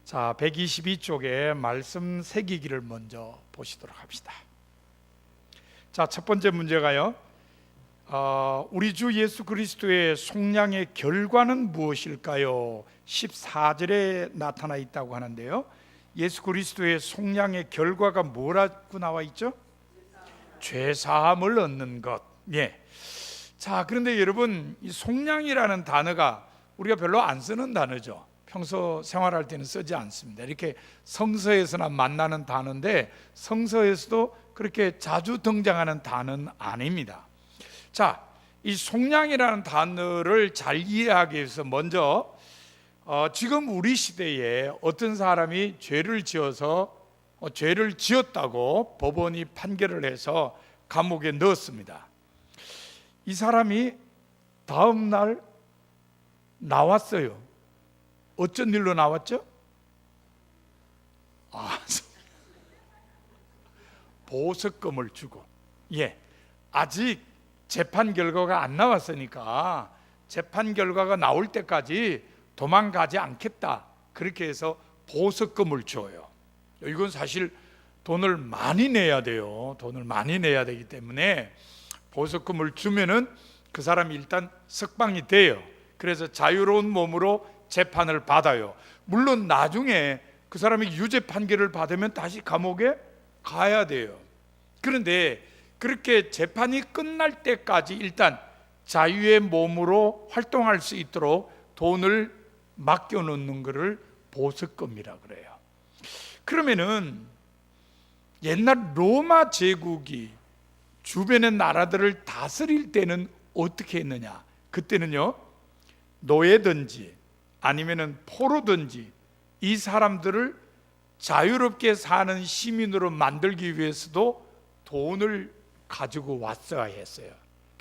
자, 122쪽에 말씀 새기기를 먼저 보시도록 합시다. 자, 첫 번째 문제가요, 우리 주 예수 그리스도의 속량의 결과는 무엇일까요? 14절에 나타나 있다고 하는데요, 예수 그리스도의 속량의 결과가 뭐라고 나와 있죠? 죄 사함을 얻는 것. 예. 자, 그런데 여러분, 이 속량이라는 단어가 우리가 별로 안 쓰는 단어죠. 평소 생활할 때는 쓰지 않습니다. 이렇게 성서에서나 만나는 단어인데 성서에서도 그렇게 자주 등장하는 단어는 아닙니다. 자, 이 속량이라는 단어를 잘 이해하기 위해서 먼저 지금 우리 시대에 어떤 사람이 죄를 지었다고 법원이 판결을 해서 감옥에 넣었습니다. 이 사람이 다음 날 나왔어요. 어쩐 일로 나왔죠? 보석금을 주고. 예, 아직 재판 결과가 안 나왔으니까 재판 결과가 나올 때까지 도망가지 않겠다, 그렇게 해서 보석금을 줘요. 이건 사실 돈을 많이 내야 돼요. 돈을 많이 내야 되기 때문에 보석금을 주면은 그 사람이 일단 석방이 돼요. 그래서 자유로운 몸으로 재판을 받아요. 물론 나중에 그 사람이 유죄 판결을 받으면 다시 감옥에 가야 돼요. 그런데 그렇게 재판이 끝날 때까지 일단 자유의 몸으로 활동할 수 있도록 돈을 맡겨놓는 것을 보석금이라 그래요. 그러면은 옛날 로마 제국이 주변의 나라들을 다스릴 때는 어떻게 했느냐? 그때는요, 노예든지 아니면은 포로든지 이 사람들을 자유롭게 사는 시민으로 만들기 위해서도 돈을 가지고 왔어야 했어요.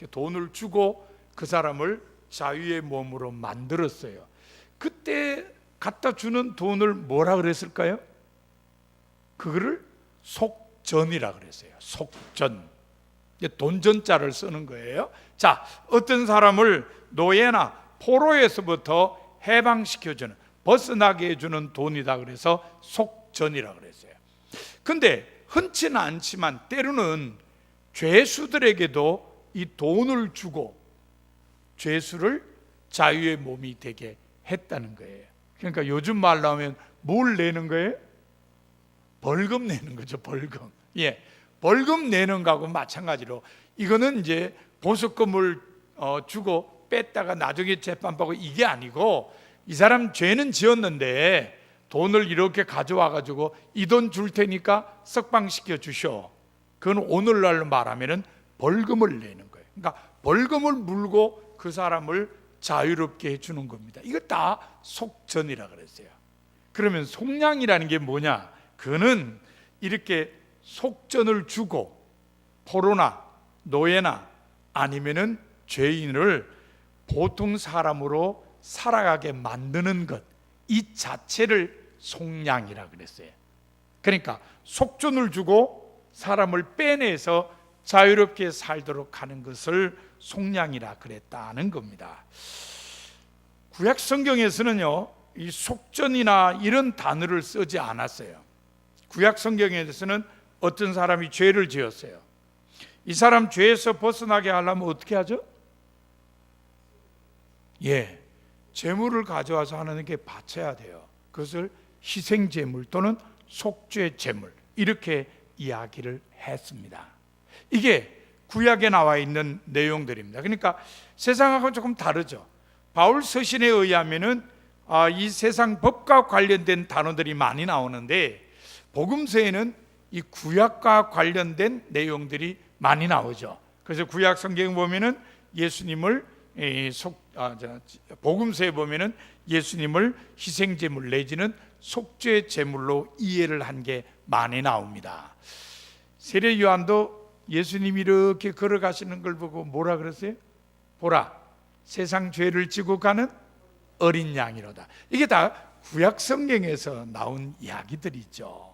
돈을 주고 그 사람을 자유의 몸으로 만들었어요. 그때 갖다 주는 돈을 뭐라 그랬을까요? 그거를 속전이라 그랬어요. 속전. 돈전자를 쓰는 거예요. 자, 어떤 사람을 노예나 포로에서부터 해방시켜주는, 벗어나게 해주는 돈이다 그래서 속전이라 그랬어요. 근데 흔치는 않지만 때로는 죄수들에게도 이 돈을 주고 죄수를 자유의 몸이 되게 했다는 거예요. 그러니까 요즘 말로 하면 뭘 내는 거예요? 벌금 내는 거죠. 벌금. 예, 벌금 내는 거하고 마찬가지로 이거는 이제 보석금을 주고 뺐다가 나중에 재판받고, 이게 아니고 이 사람 죄는 지었는데 돈을 이렇게 가져와 가지고 이 돈 줄 테니까 석방시켜 주셔. 그건 오늘날로 말하면은 벌금을 내는 거예요. 그러니까 벌금을 물고 그 사람을 자유롭게 해주는 겁니다. 이거 다 속전이라 그랬어요. 그러면 속량이라는 게 뭐냐? 그는 이렇게 속전을 주고 포로나 노예나 아니면은 죄인을 보통 사람으로 살아가게 만드는 것, 이 자체를 속량이라 그랬어요. 그러니까 속전을 주고 사람을 빼내서 자유롭게 살도록 하는 것을 속량이라 그랬다는 겁니다. 구약 성경에서는요, 이 속전이나 이런 단어를 쓰지 않았어요. 구약 성경에서는 어떤 사람이 죄를 지었어요. 이 사람 죄에서 벗어나게 하려면 어떻게 하죠? 예, 제물을 가져와서 하나님께 바쳐야 돼요. 그것을 희생제물 또는 속죄 제물, 이렇게 이야기를 했습니다. 이게 구약에 나와 있는 내용들입니다. 그러니까 세상하고 조금 다르죠. 바울 서신에 의하면은 이 세상 법과 관련된 단어들이 많이 나오는데 복음서에는 이 구약과 관련된 내용들이 많이 나오죠. 그래서 구약 성경 보면은 예수님을 복음서에 보면은 예수님을 희생제물 내지는 속죄 제물로 이해를 한 게 많이 나옵니다. 세례 요한도 예수님이 이렇게 걸어가시는 걸 보고 뭐라 그랬어요? 보라, 세상 죄를 지고 가는 어린 양이로다. 이게 다 구약 성경에서 나온 이야기들이죠.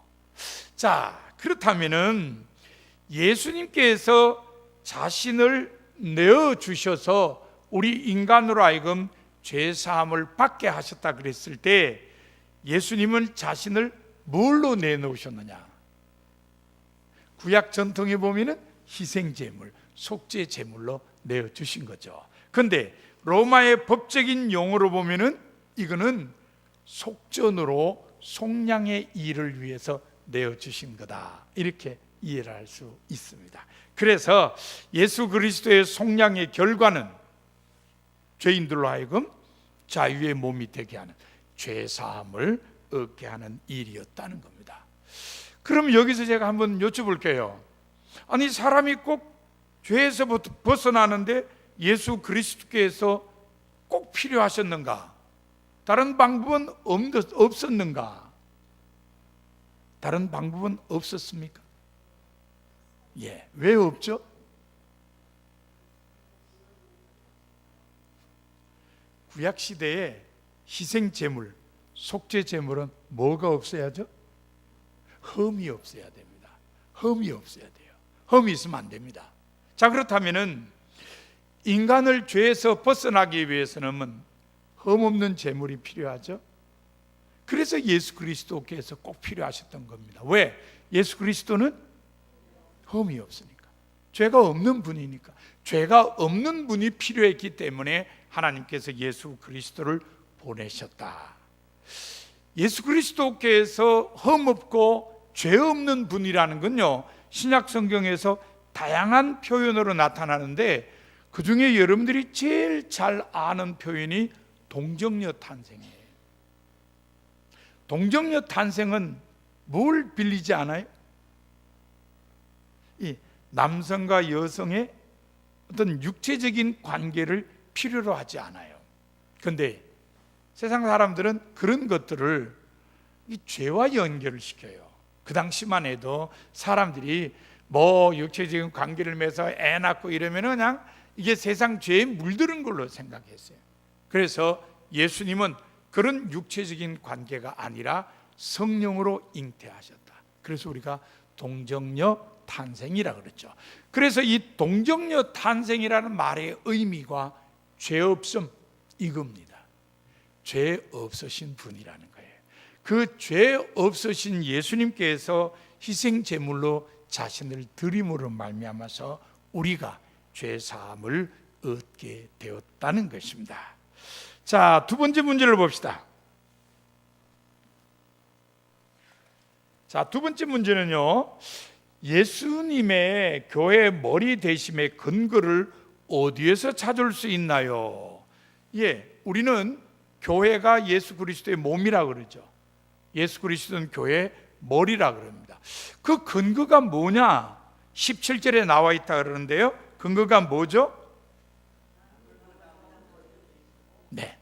자, 그렇다면은 예수님께서 자신을 내어 주셔서 우리 인간으로 하여금 죄 사함을 받게 하셨다 그랬을 때 예수님은 자신을 뭘로 내놓으셨느냐? 구약 전통에 보면은 희생제물, 속죄제물로 내어주신 거죠. 그런데 로마의 법적인 용어로 보면은 이거는 속전으로 속량의 일을 위해서 내어주신 거다, 이렇게 이해를 할 수 있습니다. 그래서 예수 그리스도의 속량의 결과는 죄인들로 하여금 자유의 몸이 되게 하는, 죄사함을 얻게 하는 일이었다는 겁니다. 그럼 여기서 제가 한번 여쭤볼게요. 아니, 사람이 꼭 죄에서 벗어나는데 예수 그리스도께서 꼭 필요하셨는가? 다른 방법은 없었는가? 다른 방법은 없었습니까? 예, 왜 없죠? 구약 시대에 희생 제물, 속죄 제물은 뭐가 없어야죠? 흠이 없어야 됩니다. 흠이 없어야 돼요. 흠이 있으면 안 됩니다. 자, 그렇다면은 인간을 죄에서 벗어나기 위해서는 흠 없는 제물이 필요하죠. 그래서 예수 그리스도께서 꼭 필요하셨던 겁니다. 왜? 예수 그리스도는 흠이 없으니까, 죄가 없는 분이니까. 죄가 없는 분이 필요했기 때문에 하나님께서 예수 그리스도를 보내셨다. 예수 그리스도께서 흠 없고 죄 없는 분이라는 건요, 신약 성경에서 다양한 표현으로 나타나는데 그 중에 여러분들이 제일 잘 아는 표현이 동정녀 탄생이에요. 동정녀 탄생은 뭘 빌리지 않아요? 이 남성과 여성의 어떤 육체적인 관계를 필요로 하지 않아요. 그런데 세상 사람들은 그런 것들을 이 죄와 연결을 시켜요. 그 당시만 해도 사람들이 뭐 육체적인 관계를 맺어서 애 낳고 이러면 그냥 이게 세상 죄에 물드는 걸로 생각했어요. 그래서 예수님은 그런 육체적인 관계가 아니라 성령으로 잉태하셨다. 그래서 우리가 동정녀 탄생이라 그랬죠. 그래서 이 동정녀 탄생이라는 말의 의미가 죄 없음, 이겁니다. 죄 없으신 분이라는 거예요. 그 죄 없으신 예수님께서 희생 제물로 자신을 드림으로 말미암아서 우리가 죄 사함을 얻게 되었다는 것입니다. 자, 두 번째 문제를 봅시다. 자, 두 번째 문제는요, 예수님의 교회 머리 되심의 근거를 어디에서 찾을 수 있나요? 예, 우리는 교회가 예수 그리스도의 몸이라 그러죠. 예수 그리스도는 교회의 머리라 그럽니다. 그 근거가 뭐냐? 17절에 나와 있다 그러는데요, 근거가 뭐죠? 네,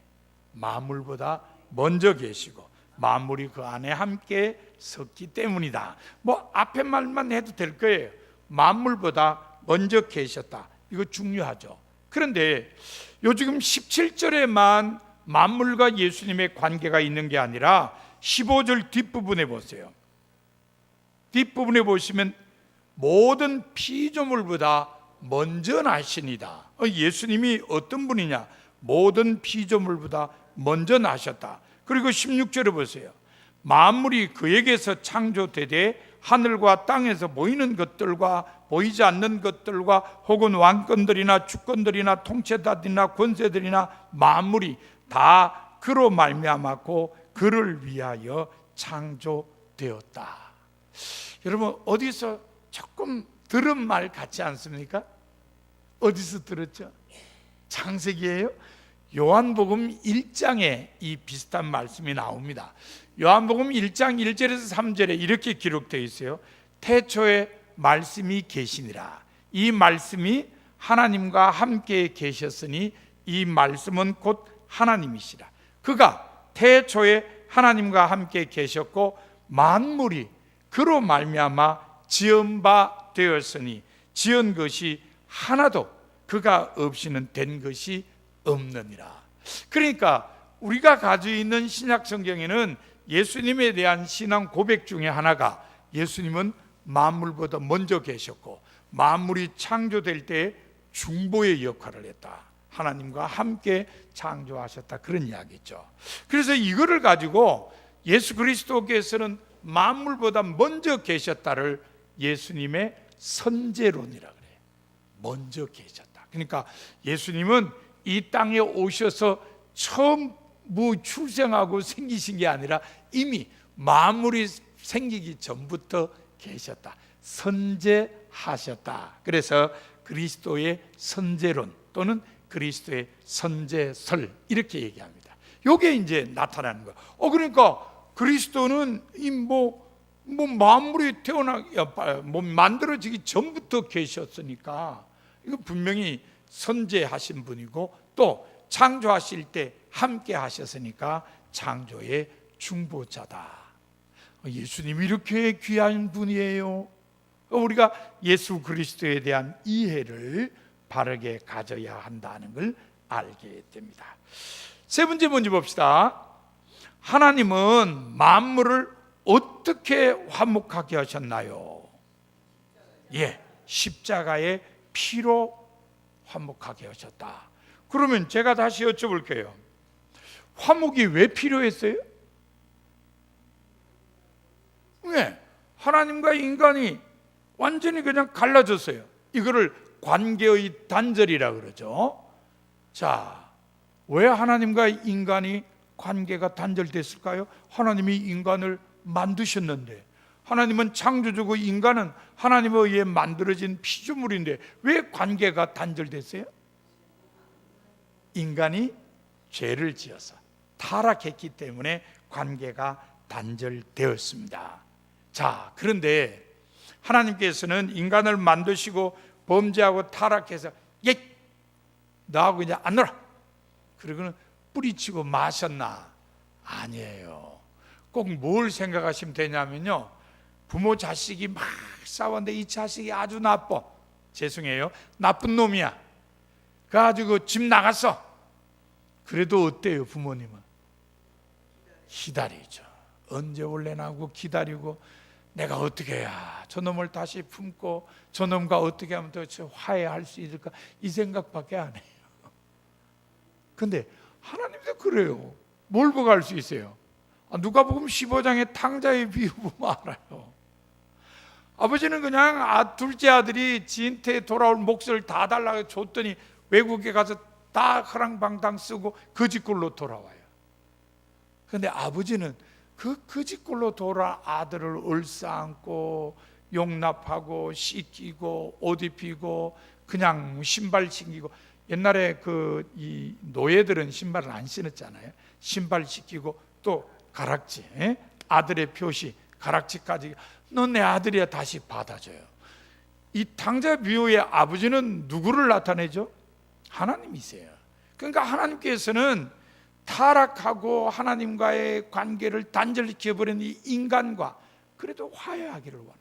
만물보다 먼저 계시고 만물이 그 안에 함께 섰기 때문이다. 뭐 앞에 말만 해도 될 거예요. 만물보다 먼저 계셨다. 이거 중요하죠. 그런데 요 지금 17절에만 만물과 예수님의 관계가 있는 게 아니라 15절 뒷부분에 보세요. 뒷부분에 보시면 모든 피조물보다 먼저 나시니다. 예수님이 어떤 분이냐? 모든 피조물보다 먼저 나셨다. 그리고 16절에 보세요. 만물이 그에게서 창조되되 하늘과 땅에서 보이는 것들과 보이지 않는 것들과 혹은 왕권들이나 주권들이나 통치자들이나 권세들이나 만물이 다 그로 말미암았고 그를 위하여 창조되었다. 여러분, 어디서 조금 들은 말 같지 않습니까? 어디서 들었죠? 창세기예요. 요한복음 1장에 이 비슷한 말씀이 나옵니다. 요한복음 1장 1절에서 3절에 이렇게 기록되어 있어요. 태초에 말씀이 계시니라. 이 말씀이 하나님과 함께 계셨으니 이 말씀은 곧 하나님이시라. 그가 태초에 하나님과 함께 계셨고 만물이 그로 말미암아 지은 바 되었으니 지은 것이 하나도 그가 없이는 된 것이 없느니라. 그러니까 우리가 가지고 있는 신약 성경에는 예수님에 대한 신앙 고백 중에 하나가 예수님은 만물보다 먼저 계셨고 만물이 창조될 때 중보의 역할을 했다. 하나님과 함께 창조하셨다. 그런 이야기죠. 그래서 이거를 가지고 예수 그리스도께서는 만물보다 먼저 계셨다를 예수님의 선제론이라 그래요. 먼저 계셨다. 그러니까 예수님은 이 땅에 오셔서 처음 출생하고 생기신 게 아니라 이미 만물이 생기기 전부터 계셨다. 선제하셨다. 그래서 그리스도의 선제론 또는 그리스도의 선제설 이렇게 얘기합니다. 이게 이제 나타나는 거예요. 그러니까 그리스도는 만물이 만들어지기 전부터 계셨으니까 이거 분명히 선제하신 분이고 또 창조하실 때 함께 하셨으니까 창조의 중보자다. 예수님이 이렇게 귀한 분이에요. 우리가 예수 그리스도에 대한 이해를 바르게 가져야 한다는 걸 알게 됩니다. 세 번째 문제 봅시다. 하나님은 만물을 어떻게 화목하게 하셨나요? 십자가의 피로 화목하게 하셨다. 그러면 제가 다시 여쭤볼게요. 화목이 왜 필요했어요? 왜? 하나님과 인간이 완전히 그냥 갈라졌어요. 이거를 관계의 단절이라 그러죠. 자, 왜 하나님과 인간이 관계가 단절됐을까요? 하나님이 인간을 만드셨는데, 하나님은 창조주고 인간은 하나님에 의해 만들어진 피조물인데 왜 관계가 단절됐어요? 인간이 죄를 지어서 타락했기 때문에 관계가 단절되었습니다. 자, 그런데 하나님께서는 인간을 만드시고 범죄하고 타락해서 나하고 이제 안 놀아, 그러고는 뿌리치고 마셨나? 아니에요. 꼭 뭘 생각하시면 되냐면요, 부모 자식이 막 싸웠는데 이 자식이 아주 나빠, 죄송해요, 나쁜 놈이야, 그래가지고 집 나갔어. 그래도 어때요? 부모님은 기다리죠. 언제 올래나 하고 기다리고, 내가 어떻게 해야 저 놈을 다시 품고 저 놈과 어떻게 하면 더 화해할 수 있을까, 이 생각밖에 안 해요. 근데 하나님도 그래요. 뭘 보고 알 수 있어요? 누가복음 15장의 탕자의 비유 보면 알아요. 아버지는 그냥 둘째 아들이 지인한테 돌아올 몫을 다 달라고 줬더니 외국에 가서 다 허랑방탕 쓰고 거짓골로 돌아와요. 그런데 아버지는 그 거짓골로 돌아온 아들을 얼싸안고 용납하고 씻기고 옷 입히고 그냥 신발 신기고, 옛날에 이 노예들은 신발을 안 신었잖아요. 신발 신기고 또 가락지, 아들의 표시 가락지까지, 너 내 아들이야, 다시 받아줘요. 이 탕자 비유의 아버지는 누구를 나타내죠? 하나님이세요. 그러니까 하나님께서는 타락하고 하나님과의 관계를 단절시켜버린 이 인간과 그래도 화해하기를 원하세요.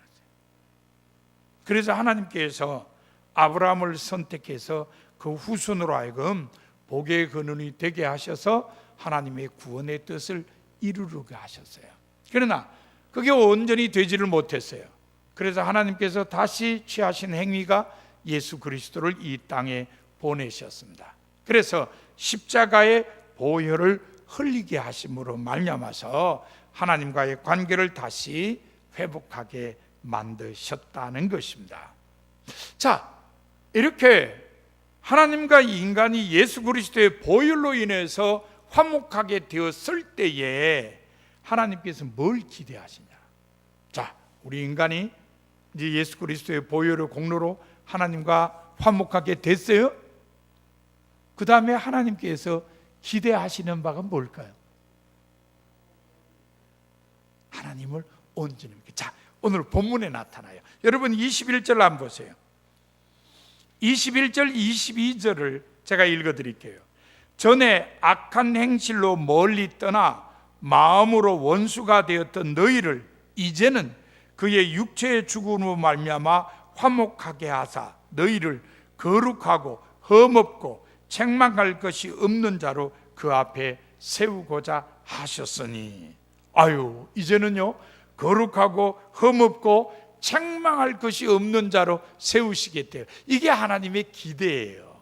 그래서 하나님께서 아브라함을 선택해서 그 후손으로 하여금 복의 근원이 되게 하셔서 하나님의 구원의 뜻을 이루게 하셨어요. 그러나 그게 온전히 되지를 못했어요. 그래서 하나님께서 다시 취하신 행위가 예수 그리스도를 이 땅에 보내셨습니다. 그래서 십자가의 보혈을 흘리게 하심으로 말미암아서 하나님과의 관계를 다시 회복하게 만드셨다는 것입니다. 자, 이렇게 하나님과 인간이 예수 그리스도의 보혈로 인해서 화목하게 되었을 때에 하나님께서 뭘 기대하시냐? 자, 우리 인간이 이제 예수 그리스도의 보혈의 공로로 하나님과 화목하게 됐어요. 그 다음에 하나님께서 기대하시는 바가 뭘까요? 하나님을 온전히. 자, 오늘 본문에 나타나요. 여러분 21절 한번 보세요. 21절 22절을 제가 읽어드릴게요. 전에 악한 행실로 멀리 떠나 마음으로 원수가 되었던 너희를 이제는 그의 육체의 죽음으로 말미암아 화목하게 하사 너희를 거룩하고 흠없고 책망할 것이 없는 자로 그 앞에 세우고자 하셨으니. 이제는요, 거룩하고 흠없고 책망할 것이 없는 자로 세우시겠대요. 이게 하나님의 기대예요.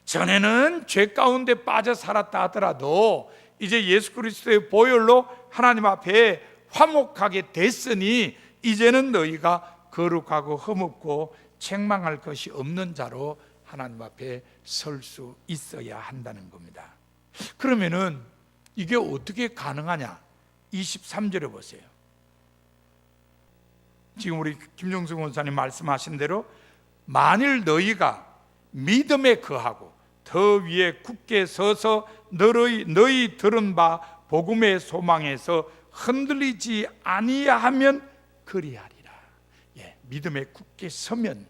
전에는 죄 가운데 빠져 살았다 하더라도 이제 예수 그리스도의 보혈로 하나님 앞에 화목하게 됐으니 이제는 너희가 거룩하고 흠없고 책망할 것이 없는 자로 하나님 앞에 설 수 있어야 한다는 겁니다. 그러면은 이게 어떻게 가능하냐? 23절에 보세요. 지금 우리 김종승 원사님 말씀하신 대로 만일 너희가 믿음에 거하고 더 위에 굳게 서서 너희 들은 바 복음의 소망에서 흔들리지 아니하면 그리하리라. 믿음에 굳게 서면,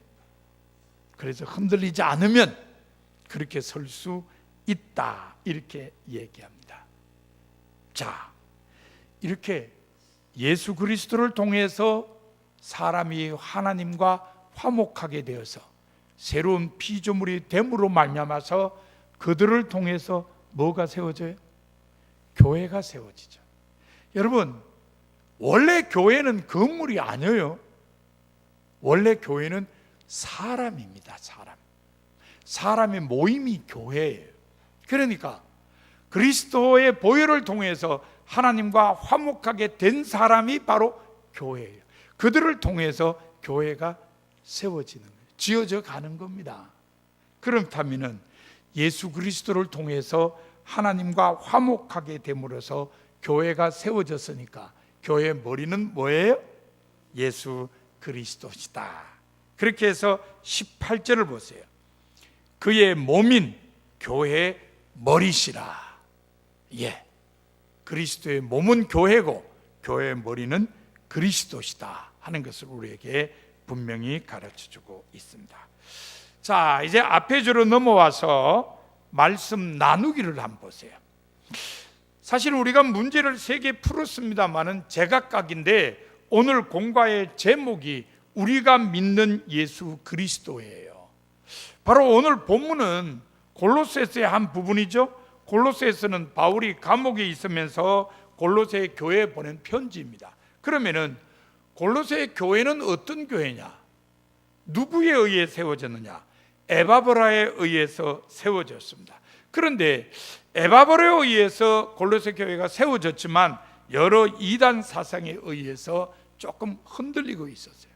그래서 흔들리지 않으면 그렇게 설 수 있다, 이렇게 얘기합니다. 자, 이렇게 예수 그리스도를 통해서 사람이 하나님과 화목하게 되어서 새로운 피조물이 됨으로 말미암아서 그들을 통해서 뭐가 세워져요? 교회가 세워지죠. 여러분, 원래 교회는 건물이 아니에요. 원래 교회는 사람입니다. 사람의 모임이 교회예요. 그러니까 그리스도의 보혈을 통해서 하나님과 화목하게 된 사람이 바로 교회예요. 그들을 통해서 교회가 세워지는 거예요. 지어져 가는 겁니다. 그렇다면 예수 그리스도를 통해서 하나님과 화목하게 됨으로써 교회가 세워졌으니까 교회의 머리는 뭐예요? 예수 그리스도시다. 그렇게 해서 18절을 보세요. 그의 몸인 교회의 머리시라. 그리스도의 몸은 교회고 교회의 머리는 그리스도시다 하는 것을 우리에게 분명히 가르쳐주고 있습니다. 자, 이제 앞에 줄로 넘어와서 말씀 나누기를 한번 보세요. 사실 우리가 문제를 3개 풀었습니다만은 제각각인데 오늘 공과의 제목이 우리가 믿는 예수 그리스도예요. 바로 오늘 본문은 골로새서의 한 부분이죠. 골로새서는 바울이 감옥에 있으면서 골로새 교회에 보낸 편지입니다. 그러면은 골로새 교회는 어떤 교회냐? 누구에 의해 세워졌느냐? 에바브라에 의해서 세워졌습니다. 그런데 에바브라에 의해서 골로새 교회가 세워졌지만 여러 이단 사상에 의해서 조금 흔들리고 있었어요.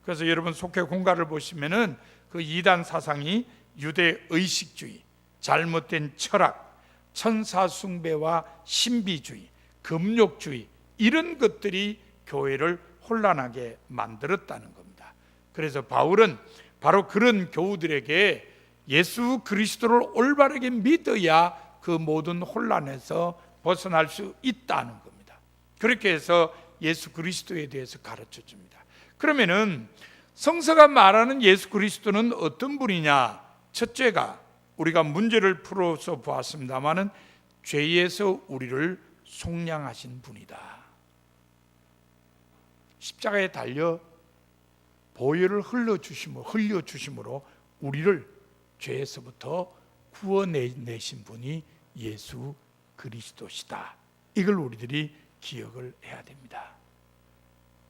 그래서 여러분 속회 공가를 보시면은 그 이단 사상이 유대 의식주의, 잘못된 철학, 천사 숭배와 신비주의, 금욕주의, 이런 것들이 교회를 혼란하게 만들었다는 겁니다. 그래서 바울은 바로 그런 교우들에게 예수 그리스도를 올바르게 믿어야 그 모든 혼란에서 벗어날 수 있다는 겁니다. 그렇게 해서 예수 그리스도에 대해서 가르쳐 줍니다. 그러면은 성서가 말하는 예수 그리스도는 어떤 분이냐? 첫째가 우리가 문제를 풀어서 보았습니다마는 죄에서 우리를 속량하신 분이다. 십자가에 달려 보혈을 흘려주심으로 우리를 죄에서부터 구원내신 분이 예수 그리스도시다. 이걸 우리들이 기억을 해야 됩니다.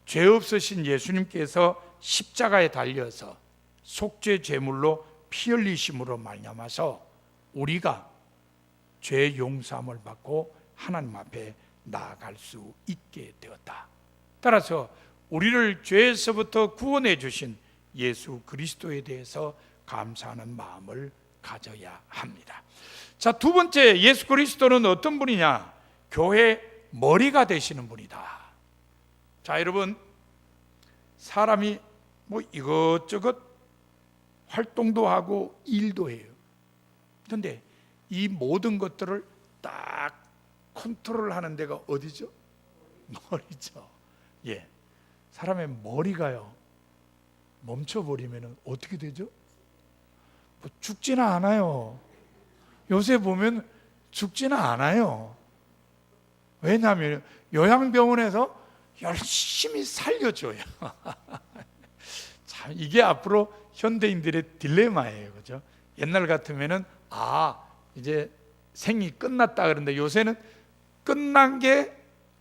죄 없으신 예수님께서 십자가에 달려서 속죄 제물로 피 흘리심으로 말미암아서 우리가 죄 용서함을 받고 하나님 앞에 나아갈 수 있게 되었다. 따라서 우리를 죄에서부터 구원해 주신 예수 그리스도에 대해서 감사하는 마음을 가져야 합니다. 자, 두 번째, 예수 그리스도는 어떤 분이냐? 교회 머리가 되시는 분이다. 자, 여러분, 사람이 뭐 이것저것 활동도 하고 일도 해요. 그런데 이 모든 것들을 딱 컨트롤하는 데가 어디죠? 머리죠. 사람의 머리가요 멈춰버리면 어떻게 되죠? 뭐 죽지는 않아요. 요새 보면 죽지는 않아요. 왜냐하면 요양병원에서 열심히 살려줘요. 참, 이게 앞으로 현대인들의 딜레마예요. 그죠? 옛날 같으면은 이제 생이 끝났다 그러는데 요새는 끝난 게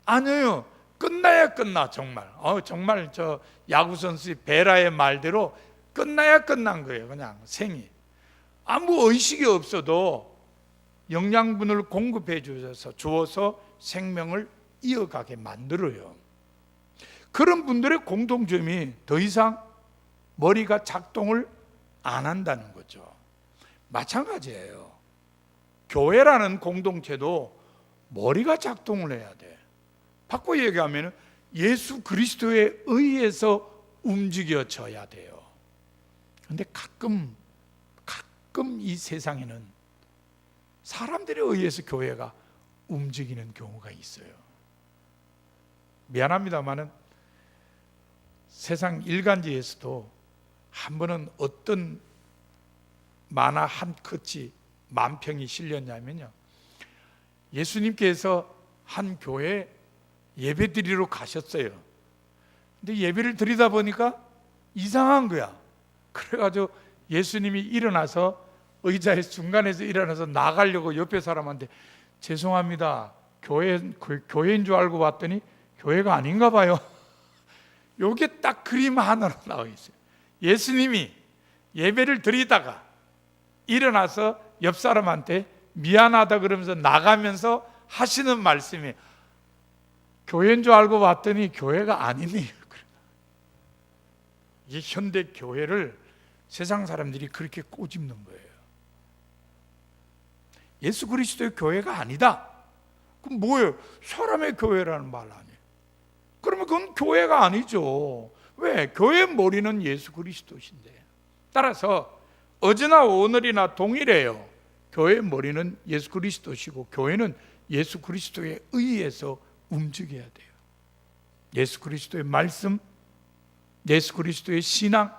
아니에요. 끝나야 끝나. 정말 정말 저 야구선수 베라의 말대로 끝나야 끝난 거예요. 그냥 생이 아무 의식이 없어도 영양분을 공급해 주어서 생명을 이어가게 만들어요. 그런 분들의 공통점이 더 이상 머리가 작동을 안 한다는 거죠. 마찬가지예요. 교회라는 공동체도 머리가 작동을 해야 돼. 바꿔 얘기하면 예수 그리스도에 의해서 움직여져야 돼요. 그런데 가끔 이 세상에는 사람들에 의해서 교회가 움직이는 경우가 있어요. 미안합니다만은 세상 일간지에서도 한 번은 어떤 만화 한 컷이 만 평이 실렸냐면요, 예수님께서 한 교회에 예배 드리러 가셨어요. 근데 예배를 드리다 보니까 이상한 거야. 그래가지고 예수님이 일어나서 의자의 중간에서 일어나서 나가려고 옆에 사람한테 죄송합니다, 교회인 줄 알고 봤더니 교회가 아닌가 봐요. 요게 딱 그림 하나로 나와 있어요. 예수님이 예배를 드리다가 일어나서 옆 사람한테 미안하다 그러면서 나가면서 하시는 말씀이 교회인 줄 알고 봤더니 교회가 아니네요. 이 현대 교회를 세상 사람들이 그렇게 꼬집는 거예요. 예수 그리스도의 교회가 아니다. 그럼 뭐예요? 사람의 교회라는 말 아니에요. 그러면 그건 교회가 아니죠. 왜? 교회의 머리는 예수 그리스도신데. 따라서 어제나 오늘이나 동일해요. 교회의 머리는 예수 그리스도시고 교회는 예수 그리스도에 의해서 움직여야 돼요. 예수 그리스도의 말씀, 예수 그리스도의 신앙,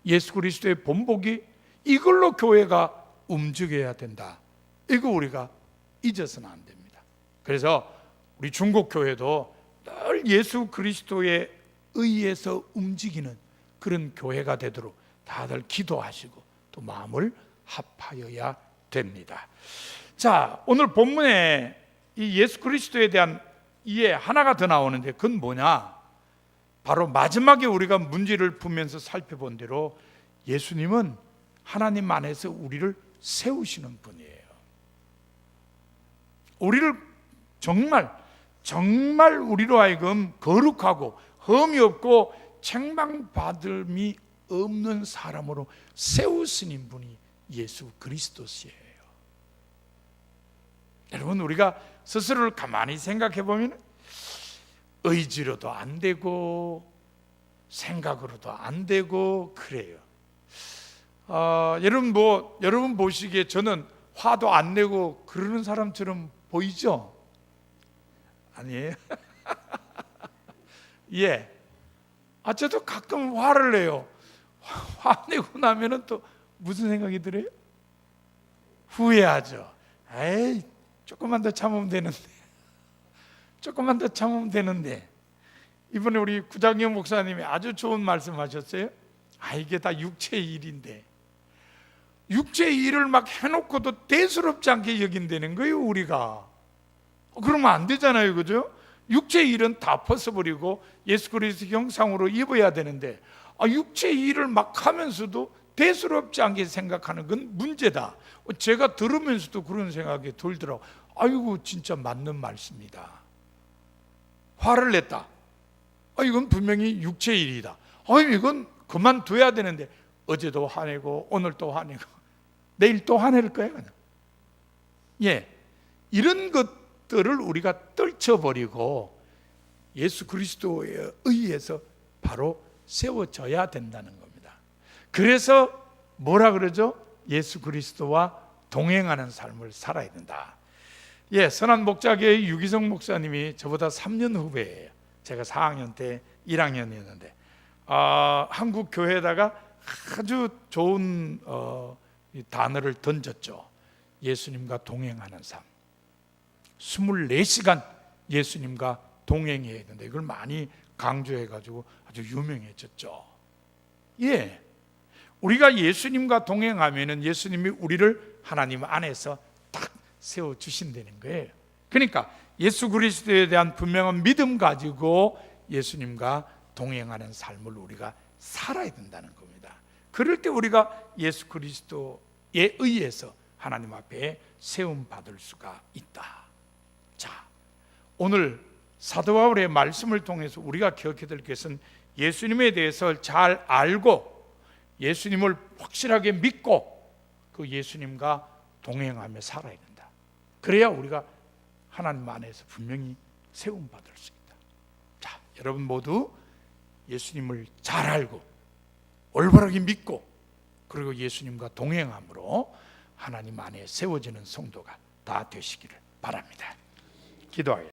예수 그리스도의 본보기, 이걸로 교회가 움직여야 된다. 이거 우리가 잊어서는 안 됩니다. 그래서 우리 중국 교회도 늘 예수 그리스도에 의해서 움직이는 그런 교회가 되도록 다들 기도하시고 또 마음을 합하여야 됩니다. 자, 오늘 본문에 이 예수 그리스도에 대한 이해 하나가 더 나오는데 그건 뭐냐? 바로 마지막에 우리가 문제를 풀면서 살펴본 대로 예수님은 하나님 안에서 우리를 세우시는 분이에요. 우리를 정말 우리로 하여금 거룩하고 흠이 없고 책망받음이 없는 사람으로 세우시는 분이 예수 그리스도시에요. 여러분, 우리가 스스로를 가만히 생각해 보면 의지로도 안 되고 생각으로도 안 되고 그래요. 여러분 보시기에 저는 화도 안 내고 그러는 사람처럼 보이죠? 아니에요? 예. 저도 가끔 화를 내요. 화내고 나면은 또 무슨 생각이 들어요? 후회하죠. 에이, 조금만 더 참으면 되는데. 조금만 더 참으면 되는데. 이번에 우리 구장영 목사님이 아주 좋은 말씀 하셨어요. 이게 다 육체의 일인데. 육체의 일을 막 해놓고도 대수롭지 않게 여긴다는 거예요, 우리가. 그러면 안 되잖아요, 그죠? 육체의 일은 다 벗어버리고 예수 그리스도 형상으로 입어야 되는데 육체의 일을 막 하면서도 대수롭지 않게 생각하는 건 문제다. 제가 들으면서도 그런 생각이 들더라고요. 아이고, 진짜 맞는 말씀이다. 화를 냈다. 이건 분명히 육체의 일이다. 이건 그만둬야 되는데 어제도 화내고 오늘 또 화내고 내일 또 화낼 거예요, 그냥. 예, 이런 것들을 우리가 떨쳐버리고 예수 그리스도에 의해서 바로 세워져야 된다는 겁니다. 그래서 뭐라 그러죠? 예수 그리스도와 동행하는 삶을 살아야 된다. 예, 선한 목자교회 유기성 목사님이 저보다 3년 후배예요. 제가 4학년 때 1학년이었는데 한국 교회에다가 아주 좋은 단어를 던졌죠. 예수님과 동행하는 삶. 24시간 예수님과 동행해야 된다. 이걸 많이 강조해가지고 아주 유명해졌죠. 예, 우리가 예수님과 동행하면은 예수님이 우리를 하나님 안에서 딱 세워주신다는 거예요. 그러니까 예수 그리스도에 대한 분명한 믿음 가지고 예수님과 동행하는 삶을 우리가 살아야 된다는 겁니다. 그럴 때 우리가 예수 그리스도에 의해서 하나님 앞에 세움 받을 수가 있다. 자, 오늘 사도 바울의 말씀을 통해서 우리가 기억해야 될 것은 예수님에 대해서 잘 알고 예수님을 확실하게 믿고 그 예수님과 동행하며 살아야 된다. 그래야 우리가 하나님 안에서 분명히 세움 받을 수 있다. 자, 여러분 모두 예수님을 잘 알고 올바르게 믿고 그리고 예수님과 동행함으로 하나님 안에 세워지는 성도가 다 되시기를 바랍니다. 기도하겠습니다.